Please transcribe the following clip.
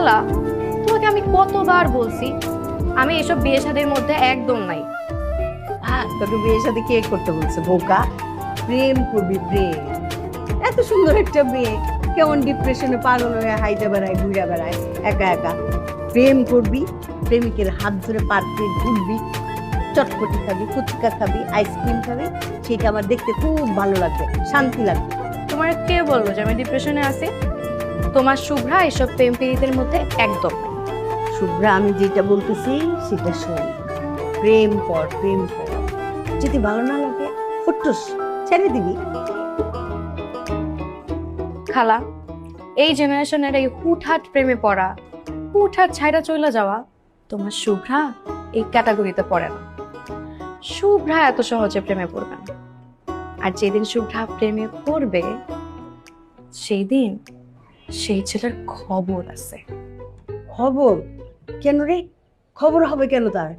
খালা, তোমাকে আমি কতবার বলছি আমি এসব বিয়ে শাদীর মধ্যে একদম নাই। হ্যাঁ, তোকে বিয়ের সাথে কে করতে বলছে বোকা? প্রেম করবি, প্রেম। এত সুন্দর একটা মেয়ে কেমন ডিপ্রেশনে পাগল হয়ে হাইটে বেড়ায়, ঘুরে বেড়ায় একা একা। প্রেম করবি, প্রেমিকের হাত ধরে পার্কে ঘুরবি, চটপটি খাবি, ফুচকা খাবি, আইসক্রিম খাবি, সেটা আমার দেখতে খুব ভালো লাগবে, শান্তি লাগবে। তোমার কে বললো যে আমি ডিপ্রেশনে আছি? তোমার শুভ্রা এসব প্রেম পীড়িতের মধ্যে একদম নাই। শুভ্রা, আমি যেটা বলতেছি সেটা শোন। প্রেম কর, প্রেম কর। যদি ভালো না লাগে ফুটুস ছেড়ে দিবি। খালা, এই জেনারেশনের এই হুটহাট প্রেমে পড়া, হুটহাট ছাইরা চলে যাওয়া, তোমার শুভ্রা এই ক্যাটাগরিতে পড়ে না। শুভ্রা এত সহজে প্রেমে পড়বে না। আর যেদিন শুভ্রা প্রেমে পড়বে সেই দিন সেই ছেলের খবর আছে। খবর? কেন রে? খবর হবে কেন তার?